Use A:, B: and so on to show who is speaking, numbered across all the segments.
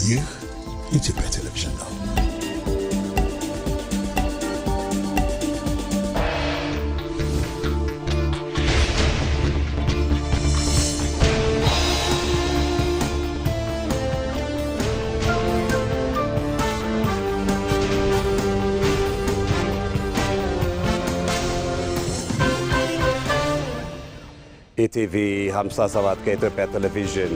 A: ይህ ኢትዮጵያ ቴሌቪዥን ነው።
B: ኢቲቪ 57 ከኢትዮጵያ ቴሌቪዥን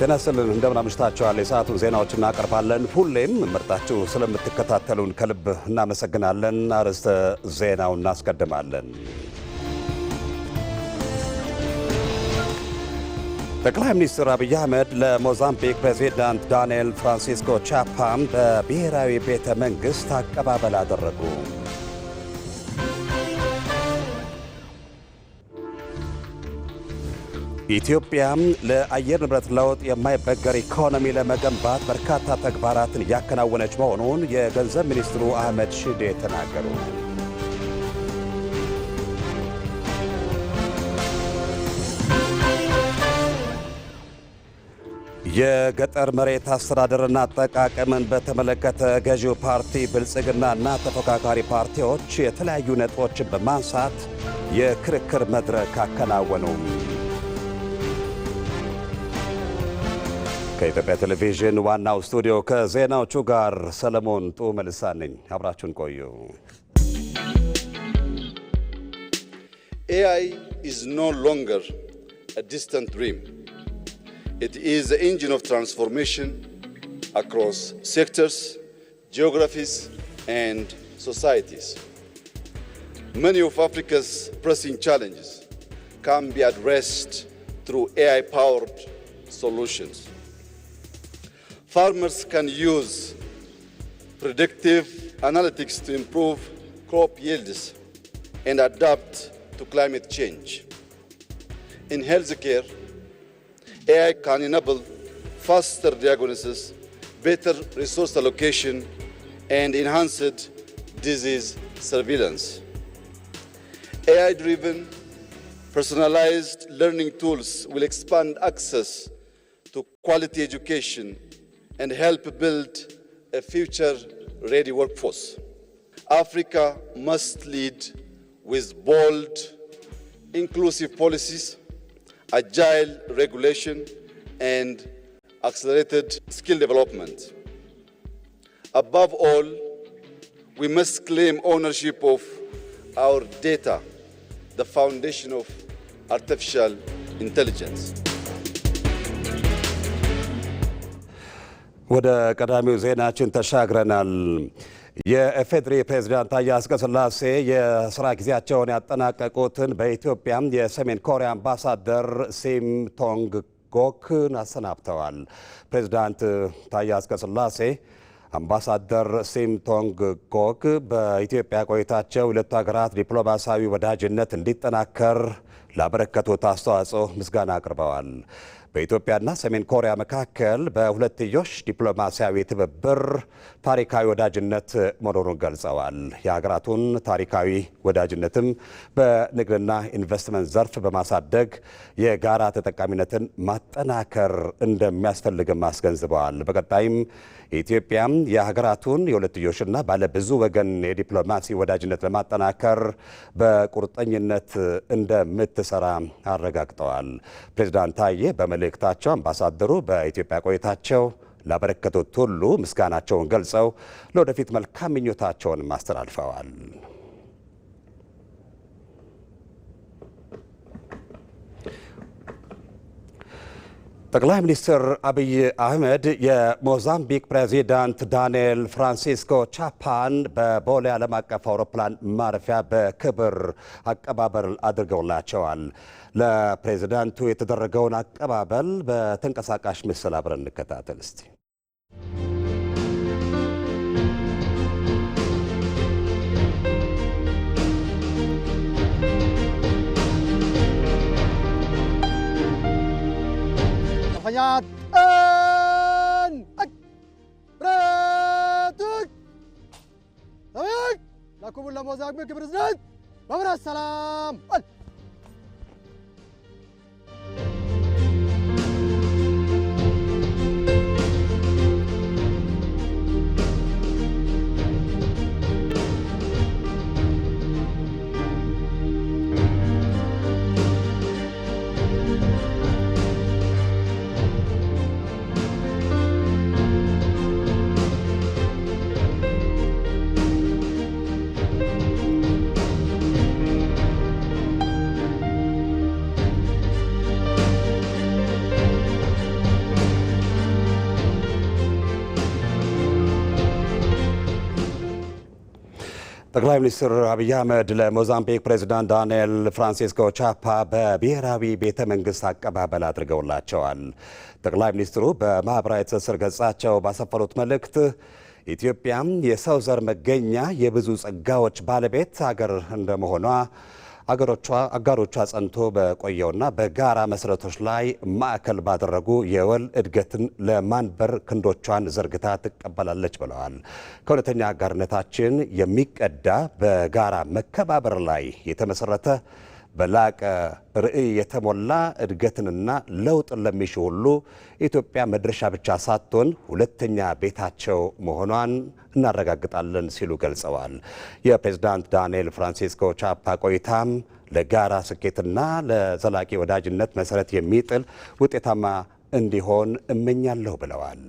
B: ተነስተልን እንደምን አምሽታችኋል። የሰዓቱን ዜናዎች እናቀርባለን። ሁሌም መርጣችሁ ስለምትከታተሉን ከልብ እናመሰግናለን። አርዕስተ ዜናው እናስቀድማለን። ጠቅላይ ሚኒስትር አብይ አህመድ ለሞዛምቢክ ፕሬዚዳንት ዳንኤል ፍራንሲስኮ ቻፓም በብሔራዊ ቤተ መንግሥት አቀባበል አደረጉ። ኢትዮጵያ ለአየር ንብረት ለውጥ የማይበገር ኢኮኖሚ ለመገንባት በርካታ ተግባራትን እያከናወነች መሆኑን የገንዘብ ሚኒስትሩ አህመድ ሺዴ ተናገሩ። የገጠር መሬት አስተዳደርና አጠቃቀምን በተመለከተ ገዢው ፓርቲ ብልጽግናና ተፎካካሪ ፓርቲዎች የተለያዩ ነጥቦችን በማንሳት የክርክር መድረክ አከናወኑ። ከኢትዮጵያ ቴሌቪዥን ዋናው ስቱዲዮ ከዜናዎቹ ጋር ሰለሞን ጡመልሳ ነኝ። አብራችሁን ቆዩ።
C: AI is no longer a distant dream. It is the engine of transformation across sectors, geographies, and societies. Many of Africa's pressing challenges can be addressed through AI-powered solutions. Farmers can use predictive analytics to improve crop yields and adapt to climate change. In healthcare, AI can enable faster diagnosis, better resource allocation, and enhanced disease surveillance. AI-driven, personalized learning tools will expand access to quality education and help build a future-ready workforce. Africa must lead with bold, inclusive policies, agile regulation, and accelerated skill development. Above all, we must claim ownership of our data, the foundation of artificial intelligence.
B: ወደ ቀዳሚው ዜናችን ተሻግረናል። የኢፌዴሪ ፕሬዝዳንት ታዬ አጽቀሥላሴ የሥራ ጊዜያቸውን ያጠናቀቁትን በኢትዮጵያ የሰሜን ኮሪያ አምባሳደር ሲም ቶንግ ጎክን አሰናብተዋል። ፕሬዝዳንት ታዬ አጽቀሥላሴ አምባሳደር ሲም ቶንግ ጎክ በኢትዮጵያ ቆይታቸው ሁለቱ ሀገራት ዲፕሎማሲያዊ ወዳጅነት እንዲጠናከር ላበረከቱት አስተዋጽኦ ምስጋና አቅርበዋል። በኢትዮጵያና ሰሜን ኮሪያ መካከል በሁለትዮሽ ዲፕሎማሲያዊ ትብብር ታሪካዊ ወዳጅነት መኖሩን ገልጸዋል። የሀገራቱን ታሪካዊ ወዳጅነትም በንግድና ኢንቨስትመንት ዘርፍ በማሳደግ የጋራ ተጠቃሚነትን ማጠናከር እንደሚያስፈልግም አስገንዝበዋል። በቀጣይም ኢትዮጵያም የሀገራቱን የሁለትዮሽና ባለብዙ ወገን የዲፕሎማሲ ወዳጅነት ለማጠናከር በቁርጠኝነት እንደምትሰራ አረጋግጠዋል። ፕሬዝዳንት ታዬ በመልእክታቸው አምባሳደሩ በኢትዮጵያ ቆይታቸው ላበረከቱት ሁሉ ምስጋናቸውን ገልጸው ለወደፊት መልካም ምኞታቸውን አስተላልፈዋል። ጠቅላይ ሚኒስትር አብይ አህመድ የሞዛምቢክ ፕሬዚዳንት ዳንኤል ፍራንሲስኮ ቻፓን በቦሌ ዓለም አቀፍ አውሮፕላን ማረፊያ በክብር አቀባበል አድርገውላቸዋል። ለፕሬዚዳንቱ የተደረገውን አቀባበል በተንቀሳቃሽ ምስል አብረን እንከታተል እስቲ።
D: لكم موزامبيك بريزيدنت مبروك السلام
B: ጠቅላይ ሚኒስትር አብይ አህመድ ለሞዛምቢክ ፕሬዝዳንት ዳንኤል ፍራንሲስኮ ቻፓ በብሔራዊ ቤተ መንግስት አቀባበል አድርገውላቸዋል። ጠቅላይ ሚኒስትሩ በማኅበራዊ ትስስር ገጻቸው ባሰፈሩት መልእክት ኢትዮጵያም የሰው ዘር መገኛ የብዙ ጸጋዎች ባለቤት አገር እንደመሆኗ አጋሮቿ ጸንቶ በቆየውና በጋራ መሰረቶች ላይ ማዕከል ባደረጉ የወል እድገትን ለማንበር ክንዶቿን ዘርግታ ትቀበላለች ብለዋል። ከሁለተኛ አጋርነታችን የሚቀዳ በጋራ መከባበር ላይ የተመሰረተ በላቀ ርዕይ የተሞላ እድገትንና ለውጥን ለሚሹ ሁሉ ኢትዮጵያ መድረሻ ብቻ ሳትሆን ሁለተኛ ቤታቸው መሆኗን እናረጋግጣለን ሲሉ ገልጸዋል። የፕሬዝዳንት ዳንኤል ፍራንሲስኮ ቻፓ ቆይታም ለጋራ ስኬትና ለዘላቂ ወዳጅነት መሰረት የሚጥል ውጤታማ እንዲሆን እመኛለሁ ብለዋል።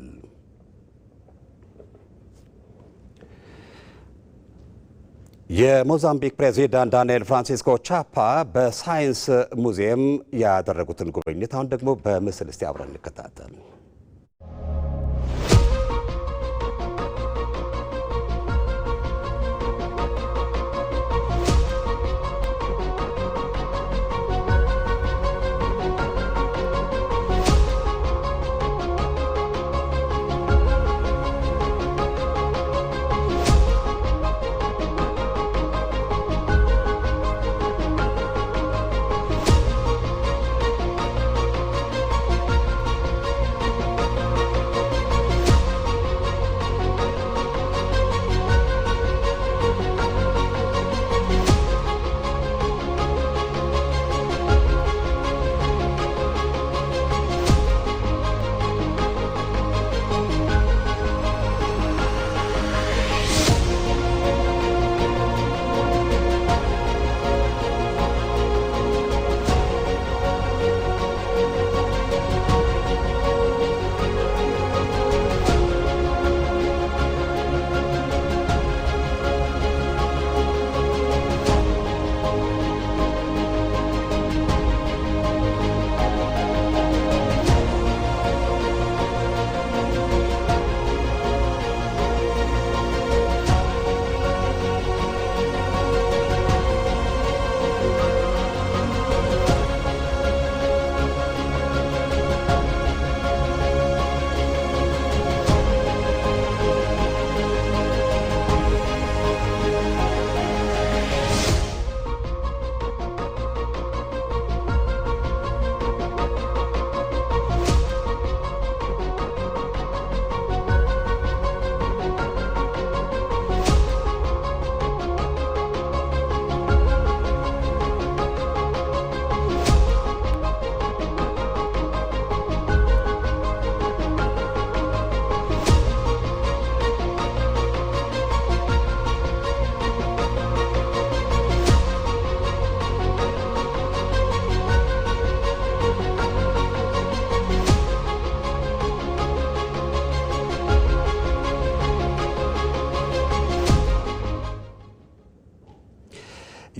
B: የሞዛምቢክ ፕሬዚዳንት ዳንኤል ፍራንሲስኮ ቻፓ በሳይንስ ሙዚየም ያደረጉትን ጉብኝት አሁን ደግሞ በምስል እስቲ አብረን እንከታተል።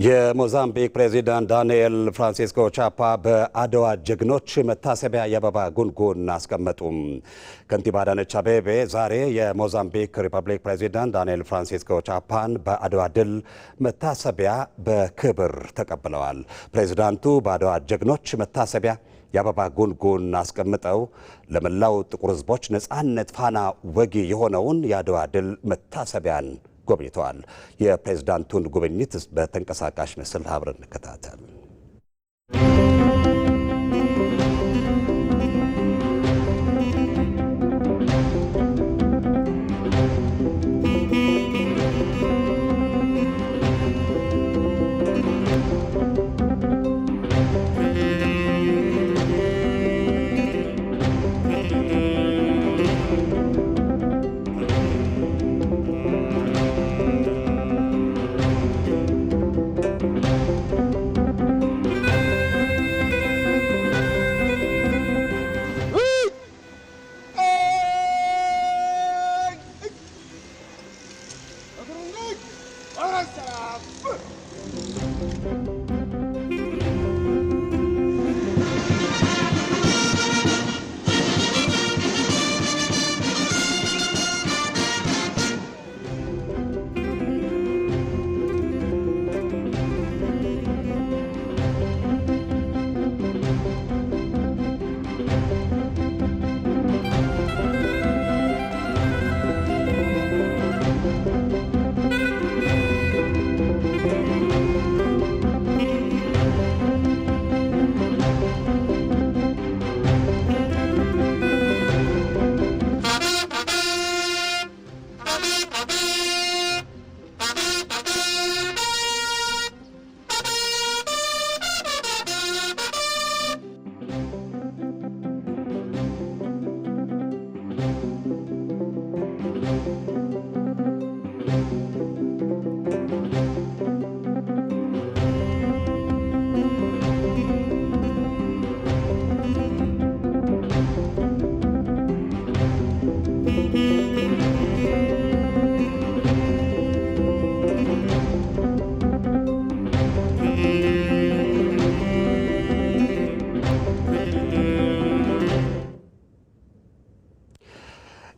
B: የሞዛምቢክ ፕሬዚዳንት ዳንኤል ፍራንሲስኮ ቻፓ በአድዋ ጀግኖች መታሰቢያ የአበባ ጉንጉን አስቀመጡም። ከንቲባ አዳነች አቤቤ ዛሬ የሞዛምቢክ ሪፐብሊክ ፕሬዚዳንት ዳንኤል ፍራንሲስኮ ቻፓን በአድዋ ድል መታሰቢያ በክብር ተቀብለዋል። ፕሬዚዳንቱ በአድዋ ጀግኖች መታሰቢያ የአበባ ጉንጉን አስቀምጠው ለመላው ጥቁር ሕዝቦች ነፃነት ፋና ወጊ የሆነውን የአድዋ ድል መታሰቢያን ጎብኝተዋል። የፕሬዝዳንቱን ጉብኝት በተንቀሳቃሽ ምስል አብረን እንከታተል።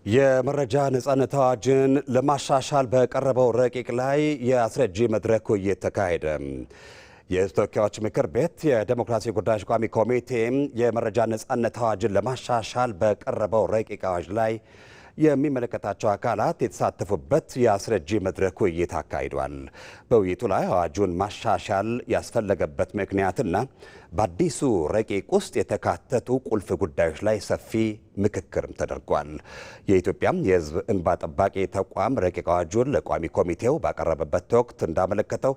B: የመረጃ ነጻነት አዋጅን ለማሻሻል በቀረበው ረቂቅ ላይ የአስረጂ መድረክ ውይይት ተካሄደ። የሕዝብ ተወካዮች ምክር ቤት የዴሞክራሲ ጉዳዮች ቋሚ ኮሚቴ የመረጃ ነጻነት አዋጅን ለማሻሻል በቀረበው ረቂቅ አዋጅ ላይ የሚመለከታቸው አካላት የተሳተፉበት የአስረጂ መድረክ ውይይት አካሂዷል። በውይይቱ ላይ አዋጁን ማሻሻል ያስፈለገበት ምክንያትና በአዲሱ ረቂቅ ውስጥ የተካተቱ ቁልፍ ጉዳዮች ላይ ሰፊ ምክክርም ተደርጓል። የኢትዮጵያም የሕዝብ እንባ ጠባቂ ተቋም ረቂቅ አዋጁን ለቋሚ ኮሚቴው ባቀረበበት ወቅት እንዳመለከተው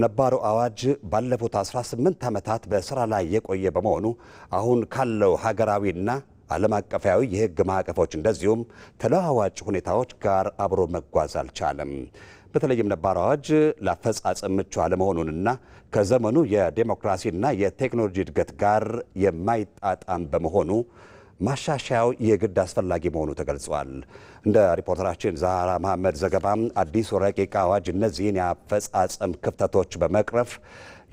B: ነባሩ አዋጅ ባለፉት 18 ዓመታት በስራ ላይ የቆየ በመሆኑ አሁን ካለው ሀገራዊና ዓለም አቀፋዊ የሕግ ማዕቀፎች እንደዚሁም ተለዋዋጭ ሁኔታዎች ጋር አብሮ መጓዝ አልቻለም። በተለይም ነባር አዋጅ ለአፈጻጸም ምቹ አለመሆኑንና ከዘመኑ የዴሞክራሲና የቴክኖሎጂ እድገት ጋር የማይጣጣም በመሆኑ ማሻሻያው የግድ አስፈላጊ መሆኑ ተገልጿል። እንደ ሪፖርተራችን ዛህራ መሐመድ ዘገባም አዲሱ ረቂቅ አዋጅ እነዚህን የአፈጻጸም ክፍተቶች በመቅረፍ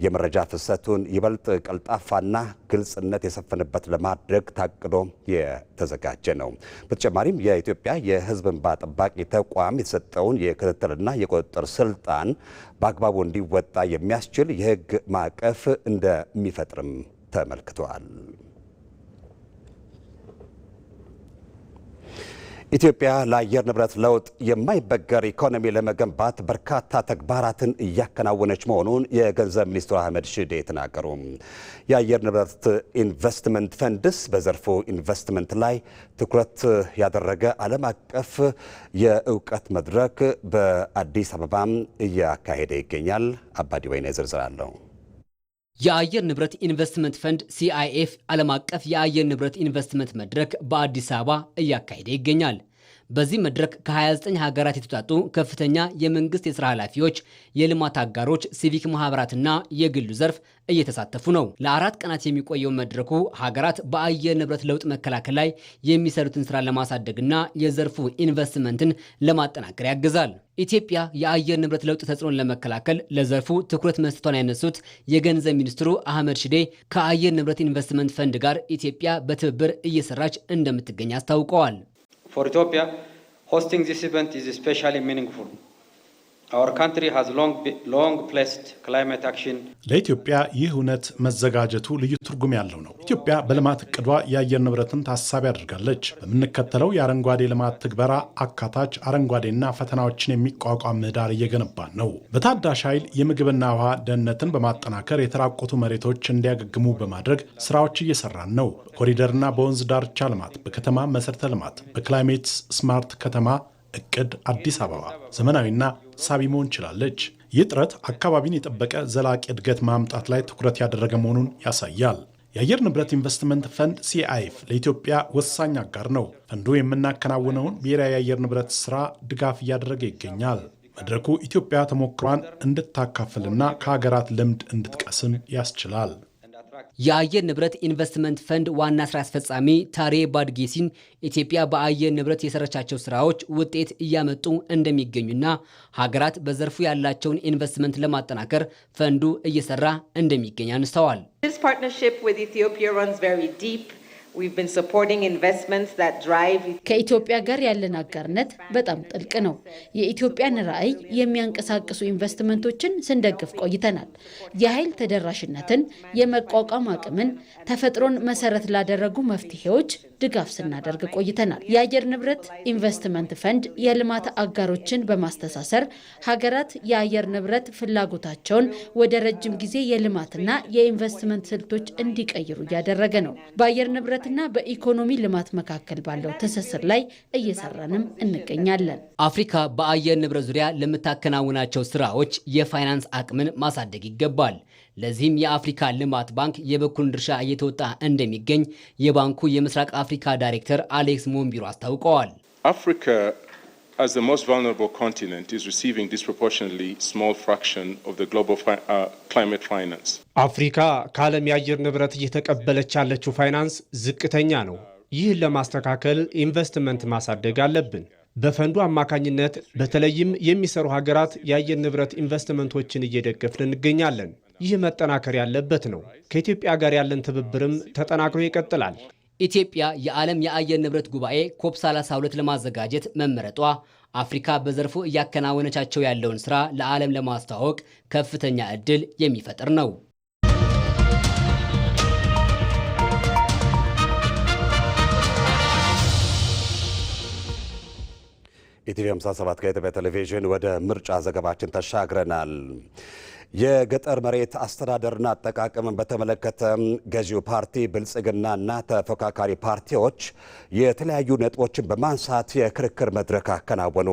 B: የመረጃ ፍሰቱን ይበልጥ ቀልጣፋና ግልጽነት የሰፈነበት ለማድረግ ታቅዶ የተዘጋጀ ነው። በተጨማሪም የኢትዮጵያ የሕዝብ እንባ ጠባቂ ተቋም የተሰጠውን የክትትልና የቁጥጥር ስልጣን በአግባቡ እንዲወጣ የሚያስችል የሕግ ማዕቀፍ እንደሚፈጥርም ተመልክቷል። ኢትዮጵያ ለአየር ንብረት ለውጥ የማይበገር ኢኮኖሚ ለመገንባት በርካታ ተግባራትን እያከናወነች መሆኑን የገንዘብ ሚኒስትሩ አህመድ ሺዴ ተናገሩ። የአየር ንብረት ኢንቨስትመንት ፈንድስ በዘርፉ ኢንቨስትመንት ላይ ትኩረት ያደረገ ዓለም አቀፍ የእውቀት መድረክ በአዲስ አበባም እያካሄደ ይገኛል። አባዲ ወይኔ ዝርዝር አለው።
E: የአየር ንብረት ኢንቨስትመንት ፈንድ ሲአይኤፍ ዓለም አቀፍ የአየር ንብረት ኢንቨስትመንት መድረክ በአዲስ አበባ እያካሄደ ይገኛል። በዚህ መድረክ ከ29 ሀገራት የተውጣጡ ከፍተኛ የመንግስት የሥራ ኃላፊዎች፣ የልማት አጋሮች፣ ሲቪክ ማህበራትና የግሉ ዘርፍ እየተሳተፉ ነው። ለ4 ቀናት የሚቆየው መድረኩ ሀገራት በአየር ንብረት ለውጥ መከላከል ላይ የሚሰሩትን ስራ ለማሳደግና የዘርፉ ኢንቨስትመንትን ለማጠናከር ያግዛል። ኢትዮጵያ የአየር ንብረት ለውጥ ተጽዕኖን ለመከላከል ለዘርፉ ትኩረት መስጠቷን ያነሱት የገንዘብ ሚኒስትሩ አህመድ ሺዴ ከአየር ንብረት ኢንቨስትመንት ፈንድ ጋር ኢትዮጵያ በትብብር እየሰራች እንደምትገኝ አስታውቀዋል።
F: For Ethiopia, hosting this event is especially meaningful. Our country has long placed climate action.
G: ለኢትዮጵያ ይህ እውነት መዘጋጀቱ ልዩ ትርጉም ያለው ነው። ኢትዮጵያ በልማት እቅዷ የአየር ንብረትን ታሳቢ አድርጋለች። በምንከተለው የአረንጓዴ ልማት ትግበራ አካታች አረንጓዴና ፈተናዎችን የሚቋቋም ምህዳር እየገነባን ነው። በታዳሽ ኃይል የምግብና ውሃ ደህንነትን በማጠናከር የተራቆቱ መሬቶች እንዲያገግሙ በማድረግ ስራዎች እየሰራን ነው። ኮሪደርና በወንዝ ዳርቻ ልማት፣ በከተማ መሰረተ ልማት፣ በክላይሜት ስማርት ከተማ እቅድ አዲስ አበባ ዘመናዊና ሳቢ መሆን ችላለች። ይህ ጥረት አካባቢን የጠበቀ ዘላቂ እድገት ማምጣት ላይ ትኩረት ያደረገ መሆኑን ያሳያል። የአየር ንብረት ኢንቨስትመንት ፈንድ ሲአይኤፍ ለኢትዮጵያ ወሳኝ አጋር ነው። ፈንዱ የምናከናውነውን ብሔራዊ የአየር ንብረት ስራ ድጋፍ እያደረገ ይገኛል። መድረኩ ኢትዮጵያ ተሞክሯን እንድታካፍልና ከሀገራት ልምድ እንድትቀስም ያስችላል።
E: የአየር ንብረት ኢንቨስትመንት ፈንድ ዋና ስራ አስፈጻሚ ታሬ ባድጌሲን ኢትዮጵያ በአየር ንብረት የሰራቻቸው ስራዎች ውጤት እያመጡ እንደሚገኙና ሀገራት በዘርፉ ያላቸውን ኢንቨስትመንት ለማጠናከር ፈንዱ እየሰራ እንደሚገኝ አንስተዋል።
H: This partnership with Ethiopia runs very deep. We've been supporting investments that drive.
I: ከኢትዮጵያ ጋር ያለን አጋርነት በጣም ጥልቅ ነው። የኢትዮጵያን ራዕይ የሚያንቀሳቅሱ ኢንቨስትመንቶችን ስንደግፍ ቆይተናል። የኃይል ተደራሽነትን፣ የመቋቋም አቅምን፣ ተፈጥሮን መሰረት ላደረጉ መፍትሄዎች ድጋፍ ስናደርግ ቆይተናል። የአየር ንብረት ኢንቨስትመንት ፈንድ የልማት አጋሮችን በማስተሳሰር ሀገራት የአየር ንብረት ፍላጎታቸውን ወደ ረጅም ጊዜ የልማትና የኢንቨስትመንት ስልቶች እንዲቀይሩ እያደረገ ነው። በአየር ንብረትና በኢኮኖሚ ልማት መካከል ባለው ትስስር ላይ እየሰራንም እንገኛለን።
E: አፍሪካ በአየር ንብረት ዙሪያ ለምታከናውናቸው ስራዎች የፋይናንስ አቅምን ማሳደግ ይገባል። ለዚህም የአፍሪካ ልማት ባንክ የበኩሉን ድርሻ እየተወጣ እንደሚገኝ የባንኩ የምስራቅ አፍሪካ ዳይሬክተር አሌክስ ሞምቢሮ አስታውቀዋል።
J: Africa, as the most vulnerable continent, is receiving disproportionately small fraction of the global climate finance.
K: አፍሪካ ከዓለም የአየር ንብረት እየተቀበለች ያለችው ፋይናንስ ዝቅተኛ ነው። ይህን ለማስተካከል ኢንቨስትመንት ማሳደግ አለብን። በፈንዱ አማካኝነት በተለይም የሚሰሩ ሀገራት የአየር ንብረት ኢንቨስትመንቶችን እየደገፍን እንገኛለን። ይህ መጠናከር ያለበት ነው። ከኢትዮጵያ ጋር ያለን ትብብርም ተጠናክሮ ይቀጥላል።
E: ኢትዮጵያ የዓለም የአየር ንብረት ጉባኤ ኮፕ 32 ለማዘጋጀት መመረጧ አፍሪካ በዘርፉ እያከናወነቻቸው ያለውን ስራ ለዓለም ለማስተዋወቅ ከፍተኛ ዕድል የሚፈጥር ነው።
B: ኢቲቪ 57 ከኢትዮጵያ ቴሌቪዥን ወደ ምርጫ ዘገባችን ተሻግረናል። የገጠር መሬት አስተዳደርና አጠቃቀምን በተመለከተ ገዢው ፓርቲ ብልጽግናና ተፎካካሪ ፓርቲዎች የተለያዩ ነጥቦችን በማንሳት የክርክር መድረክ አከናወኑ።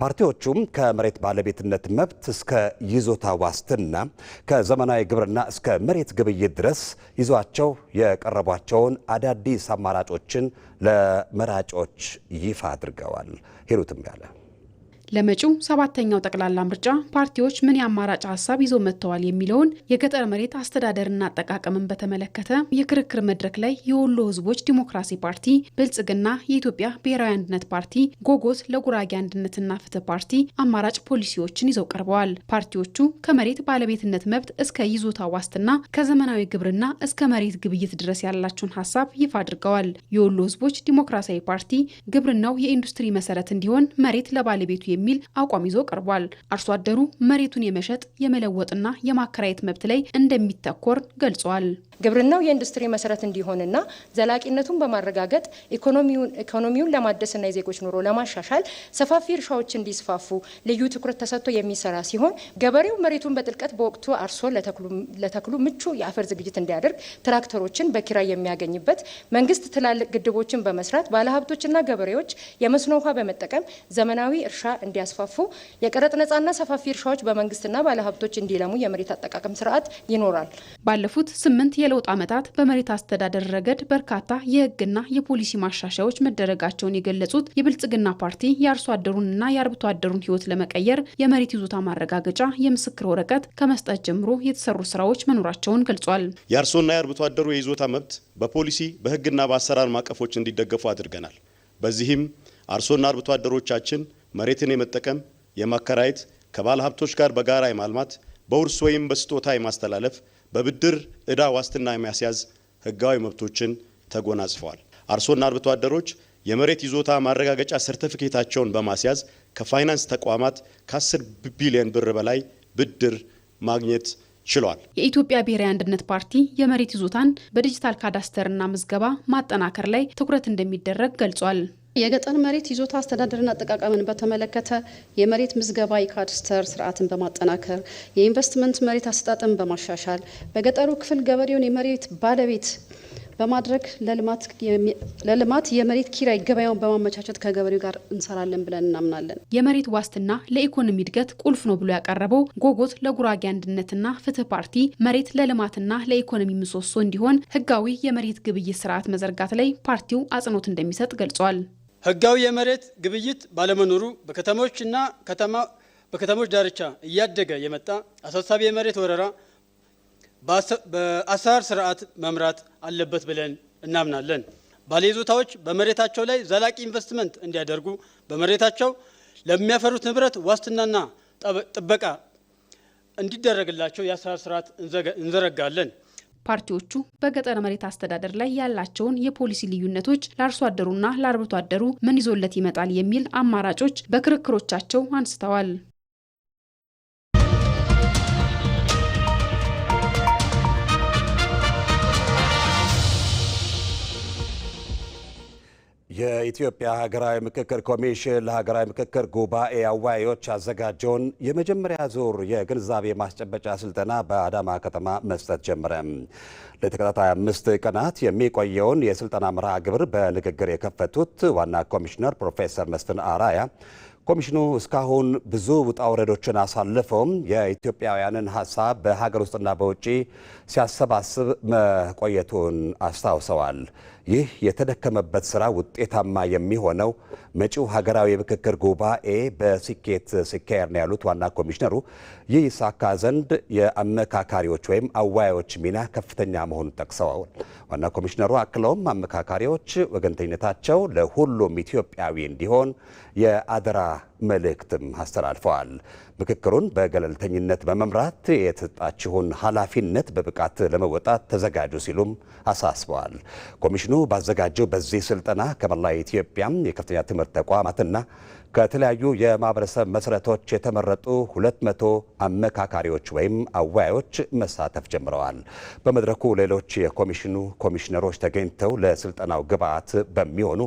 B: ፓርቲዎቹም ከመሬት ባለቤትነት መብት እስከ ይዞታ ዋስትና፣ ከዘመናዊ ግብርና እስከ መሬት ግብይት ድረስ ይዟቸው የቀረቧቸውን አዳዲስ አማራጮችን ለመራጮች ይፋ አድርገዋል። ሂሩትም ያለ
L: ለመጪው 7ኛው ጠቅላላ ምርጫ ፓርቲዎች ምን የአማራጭ ሀሳብ ይዘው መጥተዋል የሚለውን የገጠር መሬት አስተዳደርና አጠቃቀምን በተመለከተ የክርክር መድረክ ላይ የወሎ ሕዝቦች ዲሞክራሲ ፓርቲ፣ ብልጽግና፣ የኢትዮጵያ ብሔራዊ አንድነት ፓርቲ፣ ጎጎት ለጉራጌ አንድነትና ፍትህ ፓርቲ አማራጭ ፖሊሲዎችን ይዘው ቀርበዋል። ፓርቲዎቹ ከመሬት ባለቤትነት መብት እስከ ይዞታ ዋስትና፣ ከዘመናዊ ግብርና እስከ መሬት ግብይት ድረስ ያላቸውን ሀሳብ ይፋ አድርገዋል። የወሎ ሕዝቦች ዲሞክራሲያዊ ፓርቲ ግብርናው የኢንዱስትሪ መሰረት እንዲሆን መሬት ለባለቤቱ የሚል አቋም ይዞ ቀርቧል። አርሶ አደሩ መሬቱን የመሸጥ የመለወጥና የማከራየት መብት ላይ እንደሚተኮር ገልጿል።
M: ግብርናው የኢንዱስትሪ መሰረት እንዲሆንና ዘላቂነቱን በማረጋገጥ ኢኮኖሚውን ለማደስና የዜጎች ኑሮ ለማሻሻል ሰፋፊ እርሻዎች እንዲስፋፉ ልዩ ትኩረት ተሰጥቶ የሚሰራ ሲሆን ገበሬው መሬቱን በጥልቀት በወቅቱ አርሶ ለተክሉ ምቹ የአፈር ዝግጅት እንዲያደርግ ትራክተሮችን በኪራይ የሚያገኝበት፣ መንግስት ትላልቅ ግድቦችን በመስራት ባለሀብቶችና ገበሬዎች የመስኖ ውሃ በመጠቀም ዘመናዊ እርሻ እንዲያስፋፉ፣ የቀረጥ ነጻና ሰፋፊ እርሻዎች በመንግስትና ባለሀብቶች እንዲለሙ የመሬት አጠቃቀም ስርዓት ይኖራል።
L: ባለፉት 8 የለውጥ ዓመታት በመሬት አስተዳደር ረገድ በርካታ የህግና የፖሊሲ ማሻሻያዎች መደረጋቸውን የገለጹት የብልጽግና ፓርቲ የአርሶ አደሩንና የአርብቶ አደሩን ህይወት ለመቀየር የመሬት ይዞታ ማረጋገጫ የምስክር ወረቀት ከመስጠት ጀምሮ የተሰሩ ስራዎች መኖራቸውን ገልጿል።
N: የአርሶና የአርብቶ አደሩ የይዞታ መብት በፖሊሲ በህግና በአሰራር ማቀፎች እንዲደገፉ አድርገናል። በዚህም አርሶና አርብቶ አደሮቻችን መሬትን የመጠቀም የማከራየት፣ ከባለ ሀብቶች ጋር በጋራ የማልማት፣ በውርስ ወይም በስጦታ የማስተላለፍ፣ በብድር ዕዳ ዋስትና የሚያስያዝ ህጋዊ መብቶችን ተጎናጽፈዋል። አርሶና አርብቶ አደሮች የመሬት ይዞታ ማረጋገጫ ሰርቲፊኬታቸውን በማስያዝ ከፋይናንስ ተቋማት ከ10 ቢሊዮን ብር በላይ ብድር ማግኘት ችሏል።
L: የኢትዮጵያ ብሔራዊ አንድነት ፓርቲ የመሬት ይዞታን በዲጂታል ካዳስተርና ምዝገባ ማጠናከር ላይ ትኩረት እንደሚደረግ ገልጿል።
O: የገጠር መሬት ይዞታ አስተዳደርና አጠቃቀምን በተመለከተ የመሬት ምዝገባ የካዳስተር ስርዓትን በማጠናከር የኢንቨስትመንት መሬት አሰጣጥን በማሻሻል በገጠሩ ክፍል ገበሬውን የመሬት ባለቤት በማድረግ ለልማት የመሬት ኪራይ ገበያውን በማመቻቸት ከገበሬው ጋር እንሰራለን ብለን እናምናለን።
L: የመሬት ዋስትና ለኢኮኖሚ እድገት ቁልፍ ነው ብሎ ያቀረበው ጎጎት ለጉራጌ አንድነትና ፍትህ ፓርቲ መሬት ለልማትና ለኢኮኖሚ ምሰሶ እንዲሆን ህጋዊ የመሬት ግብይት ስርዓት መዘርጋት ላይ ፓርቲው አጽንኦት እንደሚሰጥ ገልጿል።
P: ህጋዊ የመሬት ግብይት ባለመኖሩ በከተሞች ዳርቻ እያደገ የመጣ አሳሳቢ የመሬት ወረራ በአሰራር ስርዓት መምራት አለበት ብለን እናምናለን። ባለይዞታዎች በመሬታቸው ላይ ዘላቂ ኢንቨስትመንት እንዲያደርጉ በመሬታቸው ለሚያፈሩት ንብረት ዋስትናና ጥበቃ እንዲደረግላቸው የአሰራር ስርዓት እንዘረጋለን።
L: ፓርቲዎቹ በገጠር መሬት አስተዳደር ላይ ያላቸውን የፖሊሲ ልዩነቶች ለአርሶ አደሩና ለአርብቶ አደሩ ምን ይዞለት ይመጣል የሚል አማራጮች በክርክሮቻቸው አንስተዋል።
B: የኢትዮጵያ ሀገራዊ ምክክር ኮሚሽን ለሀገራዊ ምክክር ጉባኤ አወያዮች ያዘጋጀውን የመጀመሪያ ዙር የግንዛቤ ማስጨበጫ ስልጠና በአዳማ ከተማ መስጠት ጀመረ። ለተከታታይ 5 ቀናት የሚቆየውን የስልጠና መርሃ ግብር በንግግር የከፈቱት ዋና ኮሚሽነር ፕሮፌሰር መስፍን አራያ ኮሚሽኑ እስካሁን ብዙ ውጣ ውረዶችን አሳልፈውም የኢትዮጵያውያንን ሀሳብ በሀገር ውስጥና በውጭ ሲያሰባስብ መቆየቱን አስታውሰዋል። ይህ የተደከመበት ስራ ውጤታማ የሚሆነው መጪው ሀገራዊ የምክክር ጉባኤ በስኬት ሲካሄድ ነው ያሉት ዋና ኮሚሽነሩ ይህ ይሳካ ዘንድ የአመካካሪዎች ወይም አወያዮች ሚና ከፍተኛ መሆኑን ጠቅሰዋል። ዋና ኮሚሽነሩ አክለውም አመካካሪዎች ወገንተኝነታቸው ለሁሉም ኢትዮጵያዊ እንዲሆን የአደራ መልእክትም አስተላልፈዋል። ምክክሩን በገለልተኝነት በመምራት የተሰጣችሁን ኃላፊነት በብቃት ለመወጣት ተዘጋጁ ሲሉም አሳስበዋል። ኮሚሽኑ ኮሚሽኑ ባዘጋጀው በዚህ ስልጠና ከመላ ኢትዮጵያ የከፍተኛ ትምህርት ተቋማትና ከተለያዩ የማህበረሰብ መሰረቶች የተመረጡ 200 አመካካሪዎች ወይም አወያዮች መሳተፍ ጀምረዋል። በመድረኩ ሌሎች የኮሚሽኑ ኮሚሽነሮች ተገኝተው ለስልጠናው ግብዓት በሚሆኑ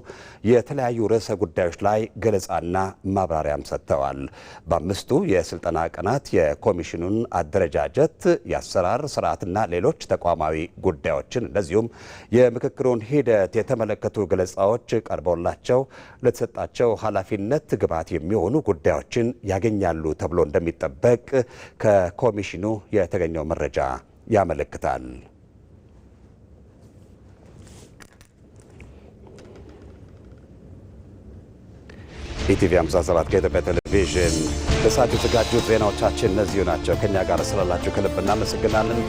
B: የተለያዩ ርዕሰ ጉዳዮች ላይ ገለጻና ማብራሪያም ሰጥተዋል። በአምስቱ የስልጠና ቀናት የኮሚሽኑን አደረጃጀት፣ የአሰራር ስርዓትና ሌሎች ተቋማዊ ጉዳዮችን እንደዚሁም የምክክሩን ሂደት የተመለከቱ ገለጻዎች ቀርበውላቸው ለተሰጣቸው ኃላፊነት ግብዓት የሚሆኑ ጉዳዮችን ያገኛሉ ተብሎ እንደሚጠበቅ ከኮሚሽኑ የተገኘው መረጃ ያመለክታል። ኢቲቪ 57 ከኢትዮጵያ ቴሌቪዥን ለሰዓቱ የተዘጋጁ ዜናዎቻችን እነዚሁ ናቸው። ከኛ ጋር ስላላችሁ ከልብ እናመሰግናለን።